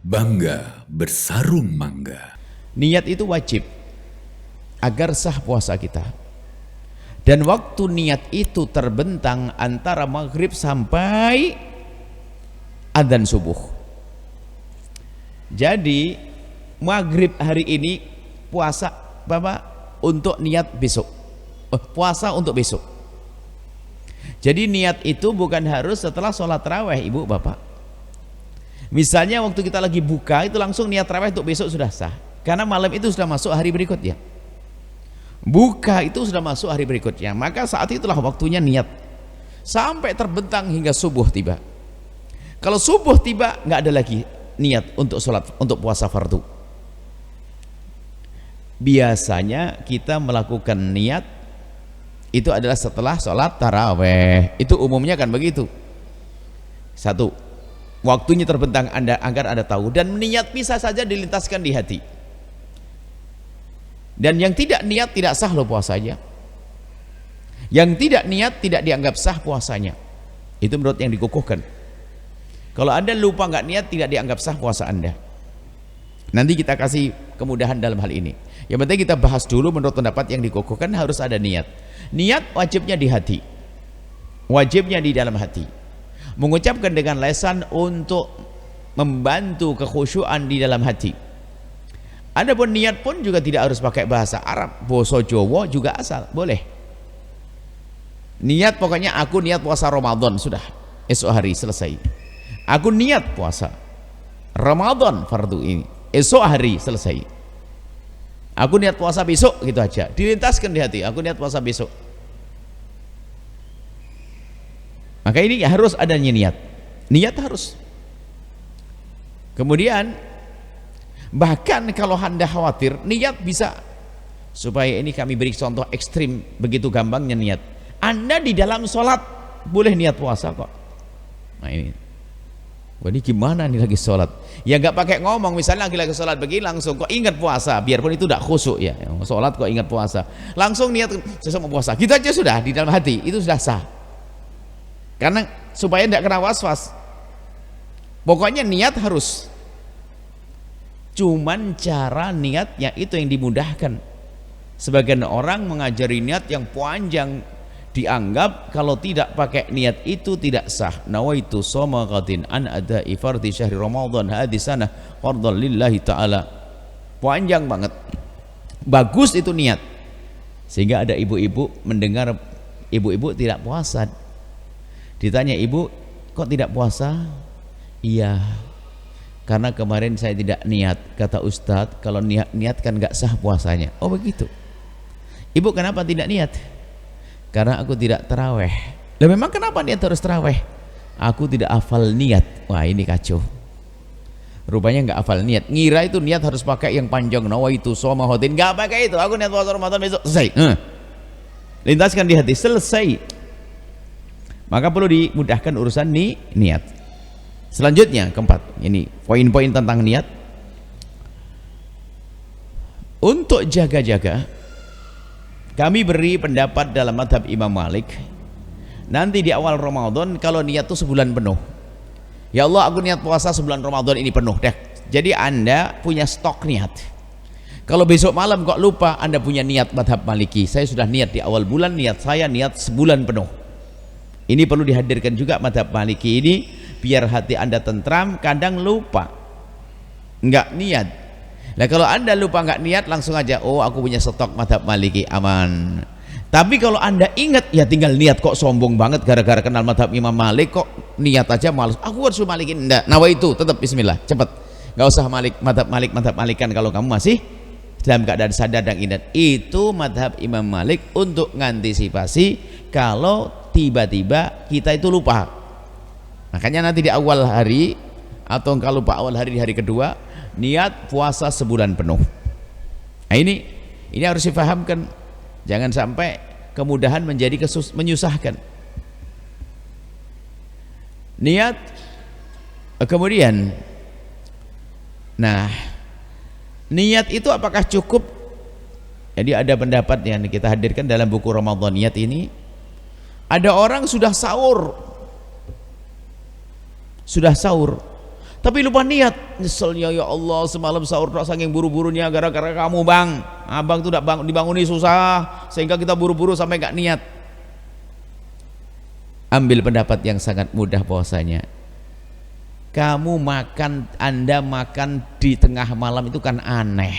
Bangga bersarung mangga. Niat itu wajib agar sah puasa kita. Dan waktu niat itu terbentang antara maghrib sampai adzan subuh. Jadi maghrib hari ini puasa Bapak untuk niat besok. Puasa untuk besok. Jadi niat itu bukan harus setelah sholat tarawih Ibu Bapak. Misalnya waktu kita lagi buka itu langsung niat tarawih untuk besok sudah sah. Karena malam itu sudah masuk hari berikutnya. Buka itu sudah masuk hari berikutnya. Maka saat itulah waktunya niat. Sampai terbentang hingga subuh tiba. Kalau subuh tiba nggak ada lagi niat untuk sholat, untuk puasa fardu. Biasanya kita melakukan niat itu adalah setelah sholat taraweh. Itu umumnya kan begitu. Satu, waktunya terbentang agar Anda tahu. Dan niat bisa saja dilintaskan di hati. Dan yang tidak niat tidak sah loh puasanya. Yang tidak niat tidak dianggap sah puasanya. Itu menurut yang dikukuhkan. Kalau Anda lupa nggak niat tidak dianggap sah puasa Anda. Nanti kita kasih kemudahan dalam hal ini. Yang penting kita bahas dulu menurut pendapat yang dikukuhkan harus ada niat. Niat wajibnya di hati. Wajibnya di dalam hati. Mengucapkan dengan lisan untuk membantu kekhusyuan di dalam hati. Adapun niat pun juga tidak harus pakai bahasa Arab, basa Jawa juga asal, boleh. Niat pokoknya aku niat puasa Ramadan sudah, esok hari selesai. Aku niat puasa Ramadan fardu ini, esok hari selesai. Aku niat puasa besok gitu aja, dilintaskan di hati, aku niat puasa besok. Maka ini harus adanya niat. Niat harus. Kemudian bahkan kalau Anda khawatir niat bisa, supaya ini kami beri contoh ekstrim begitu gampangnya niat. Anda di dalam sholat boleh niat puasa kok. Nah ini, wah ini gimana nih lagi sholat? Ya nggak pakai ngomong, misalnya lagi sholat begini langsung kok ingat puasa, biarpun itu tidak khusyuk ya. Sholat kok ingat puasa, langsung niat saya mau puasa. Kita aja sudah di dalam hati itu sudah sah. Karena supaya tidak kena was-was. Pokoknya niat harus. Cuman cara niatnya itu yang dimudahkan. Sebagian orang mengajari niat yang panjang, dianggap kalau tidak pakai niat itu tidak sah. Nawaitu shoma ghadin an ada'i fardhi syahri Ramadan hadhihi sanah fardhan lillahi ta'ala. Panjang banget. Bagus itu niat. Sehingga ada ibu-ibu mendengar ibu-ibu tidak puasa. Ditanya, ibu kok tidak puasa? Iya, karena kemarin saya tidak niat. Kata Ustadz, kalau niat kan gak sah puasanya. Oh begitu. Ibu kenapa tidak niat? Karena aku tidak taraweh. Lah memang kenapa niat harus taraweh? Aku tidak hafal niat. Wah ini kacau. Rupanya nggak hafal niat. Ngira itu niat harus pakai yang panjang. Nawaitu shoma ghadin. Nggak pakai itu. Aku niat puasa Ramadan besok. Selesai. Lintaskan di hati. Selesai. Maka perlu dimudahkan urusan niat. Selanjutnya keempat, ini poin-poin tentang niat. Untuk jaga-jaga, kami beri pendapat dalam mazhab Imam Malik. Nanti di awal Ramadan kalau niat itu sebulan penuh. Ya Allah, aku niat puasa sebulan Ramadan ini penuh deh. Jadi Anda punya stok niat. Kalau besok malam kok lupa, Anda punya niat mazhab Maliki. Saya sudah niat di awal bulan, niat saya niat sebulan penuh. Ini perlu dihadirkan juga mazhab Maliki ini biar hati Anda tentram. Kadang lupa enggak niat. Nah kalau Anda lupa enggak niat langsung aja, oh aku punya stok mazhab Maliki, aman. Tapi kalau Anda ingat, ya tinggal niat. Kok sombong banget gara-gara kenal mazhab Imam Malik kok niat aja malas. Aku harus Malikin. Enggak, nawa itu tetap bismillah, cepat. Enggak usah mazhab Malikan kalau kamu masih dalam keadaan sadar dan ingat. Itu mazhab Imam Malik untuk mengantisipasi kalau tiba-tiba kita itu lupa. Makanya nanti di awal hari atau kalau lupa awal hari di hari kedua niat puasa sebulan penuh. Nah ini harus difahamkan. Jangan sampai kemudahan menjadi menyusahkan. Niat kemudian. Nah, niat itu apakah cukup? Jadi ada pendapat yang kita hadirkan dalam buku Ramadan Niat ini. Ada orang sudah sahur Tapi lupa niat. Nyeselnya ya Allah, semalam sahur tak saking buru-burunya gara-gara kamu bang. Abang tuh dibanguni susah sehingga kita buru-buru sampai gak niat. Ambil pendapat yang sangat mudah bahwasanya kamu makan, Anda makan di tengah malam itu kan aneh.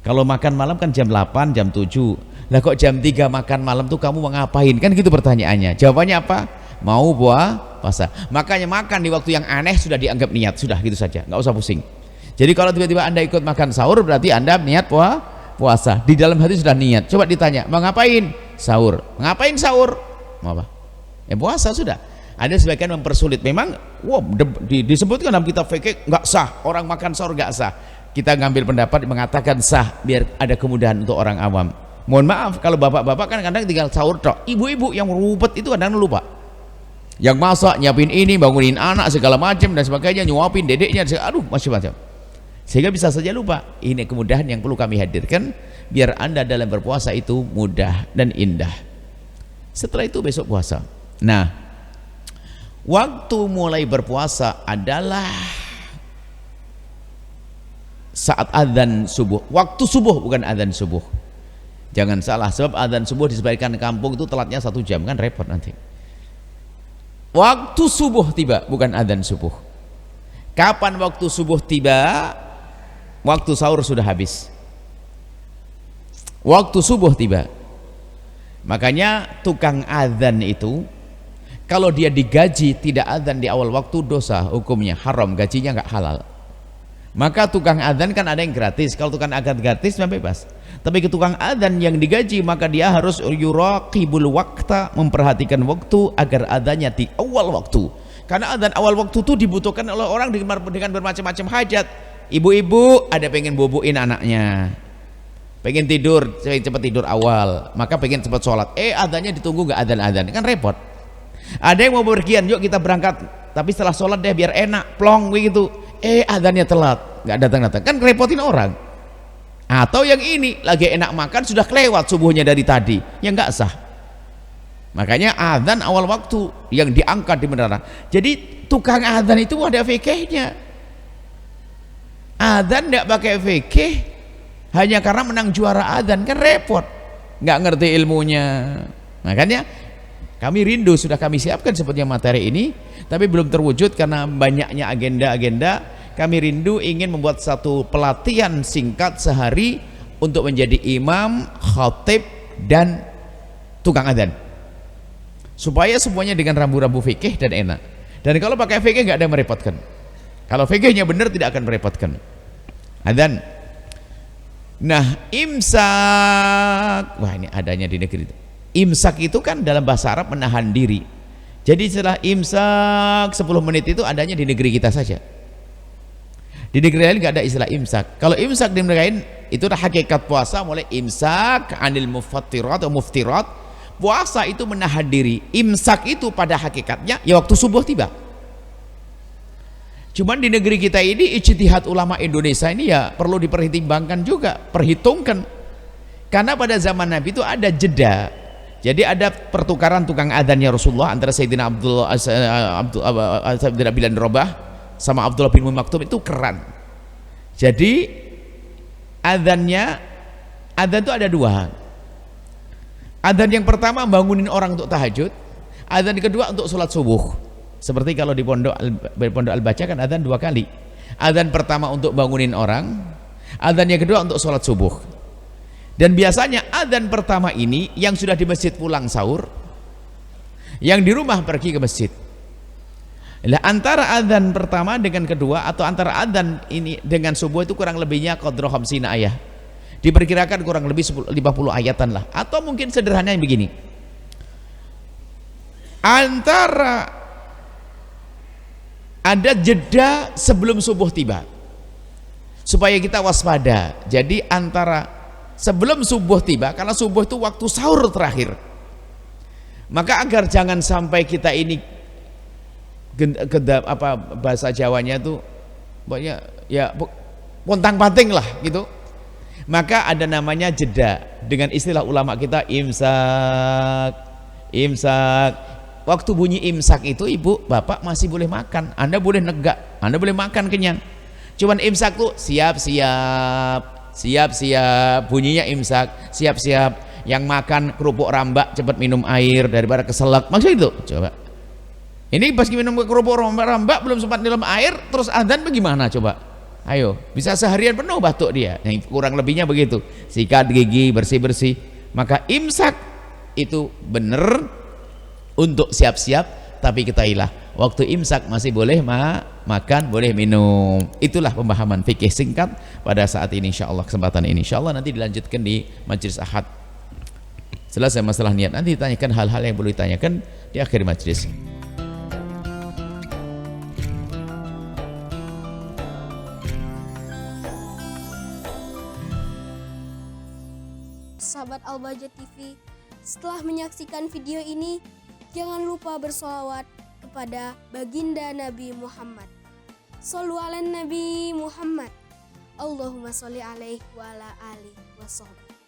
Kalau makan malam kan jam 8, jam 7. Lah kok jam 3 makan malam tuh kamu mau ngapain? Kan gitu pertanyaannya. Jawabannya apa? Mau puasa. Makanya makan di waktu yang aneh sudah dianggap niat, sudah gitu saja, nggak usah pusing. Jadi kalau tiba-tiba Anda ikut makan sahur berarti Anda niat puasa. Di dalam hati sudah niat. Coba ditanya, mau ngapain? Sahur. Ngapain sahur? Mau apa? Ya puasa sudah. Ada sebagian mempersulit. Memang disebutkan dalam kitab fikih nggak sah, orang makan sahur nggak sah. Kita ngambil pendapat mengatakan sah biar ada kemudahan untuk orang awam. Mohon maaf kalau bapak-bapak kan kadang tinggal sahur tok. Ibu-ibu yang rupet itu kadang lupa. Yang masak, nyiapin ini, bangunin anak segala macam dan sebagainya, nyuapin dedeknya, aduh macam-macam. Sehingga bisa saja lupa. Ini kemudahan yang perlu kami hadirkan biar Anda dalam berpuasa itu mudah dan indah. Setelah itu besok puasa. Nah, waktu mulai berpuasa adalah saat adzan subuh. Waktu subuh bukan adzan subuh. Jangan salah, sebab adzan subuh disebabkan kampung itu telatnya 1 jam, kan repot nanti. Waktu subuh tiba, bukan adzan subuh. Kapan waktu subuh tiba? Waktu sahur sudah habis. Waktu subuh tiba. Makanya tukang adzan itu kalau dia digaji tidak adzan di awal waktu, dosa hukumnya, haram, gajinya nggak halal. Maka tukang adzan kan ada yang gratis. Kalau tukang adzan gratis memang bebas. Tapi ke tukang adzan yang digaji maka dia harus yuraqibul waqta, memperhatikan waktu agar adzannya di awal waktu. Karena adzan awal waktu itu dibutuhkan oleh orang dengan bermacam-macam hajat. Ibu-ibu ada pengen boboin anaknya, pengen tidur, cepat tidur awal, maka pengen cepat sholat. Adzannya ditunggu nggak adzan, kan repot. Ada yang mau berpergian, yuk kita berangkat, tapi setelah sholat deh biar enak, plong begitu. Adzannya telat, nggak datang-datang, kan repotin orang. Atau yang ini lagi enak makan sudah kelewat subuhnya dari tadi, yang nggak sah. Makanya adzan awal waktu yang diangkat di menara. Jadi tukang adzan itu ada fikihnya. Adzan nggak pakai fikih hanya karena menang juara adzan, kan repot, nggak ngerti ilmunya. Makanya kami rindu, sudah kami siapkan sepertinya materi ini, tapi belum terwujud karena banyaknya agenda-agenda. Kami rindu ingin membuat satu pelatihan singkat sehari untuk menjadi imam, khatib, dan tukang adzan, supaya semuanya dengan rambu-rambu fikih dan enak. Dan kalau pakai fikih nggak ada yang merepotkan. Kalau fikihnya benar tidak akan merepotkan. Adzan. Nah, imsak. Wah, ini adanya di negeri itu. Imsak itu kan dalam bahasa Arab menahan diri. Jadi setelah imsak 10 menit itu adanya di negeri kita saja. Di negeri lain nggak ada istilah imsak. Kalau imsak di negeri lain itu adalah hakikat puasa, mulai imsak anil mufattirat atau muftirat. Puasa itu menahan diri. Imsak itu pada hakikatnya ya waktu subuh tiba. Cuman di negeri kita ini ijtihad ulama Indonesia ini ya perlu dipertimbangkan juga, perhitungkan. Karena pada zaman Nabi itu ada jeda. Jadi ada pertukaran tukang adzannya Rasulullah antara Sayyidina Abdullah bin Rabah sama Abdullah bin Maktum, itu keren. Jadi adzan itu ada 2. Adzan yang pertama bangunin orang untuk tahajud, adzan yang kedua untuk sholat subuh. Seperti kalau di pondok Al-Baca kan adzan 2 kali. Adzan pertama untuk bangunin orang, adzan yang kedua untuk sholat subuh. Dan biasanya adzan pertama ini yang sudah di masjid pulang sahur, yang di rumah pergi ke masjid. Lah antara adzan pertama dengan kedua atau antara adzan ini dengan subuh itu kurang lebihnya qadra 50 ayat. Diperkirakan kurang lebih 50 ayatan lah. Atau mungkin sederhananya begini. Antara ada jeda sebelum subuh tiba, supaya kita waspada. Jadi antara sebelum subuh tiba, karena subuh itu waktu sahur terakhir, maka agar jangan sampai kita ini bahasa Jawanya itu pokoknya ya pontang-panting lah gitu, maka ada namanya jeda. Dengan istilah ulama kita imsak. waktu bunyi imsak itu ibu bapak masih boleh makan, anda boleh negak, anda boleh makan kenyang. Cuman imsak tuh siap-siap, bunyinya imsak, siap-siap. Yang makan kerupuk rambak cepat minum air daripada keselak, maksud itu. Coba ini pas minum kerupuk rambak belum sempat minum air terus adzan bagaimana coba? Ayo, bisa seharian penuh batuk dia. Yang kurang lebihnya begitu, sikat gigi, bersih-bersih. Maka imsak itu benar untuk siap-siap, tapi ketahuilah waktu imsak masih boleh makan, boleh minum. Itulah pemahaman fikih singkat pada saat ini, insyaallah. Kesempatan ini insyaallah nanti dilanjutkan di majelis ahad. Selesai masalah niat, nanti ditanyakan hal-hal yang perlu ditanyakan di akhir majelis. Sahabat Al-Bahjah TV, setelah menyaksikan video ini, jangan lupa bersolawat kepada baginda Nabi Muhammad. Shollu ala Nabi Muhammad. Allahumma sholli alaihi wa ala alihi wa sahbihi.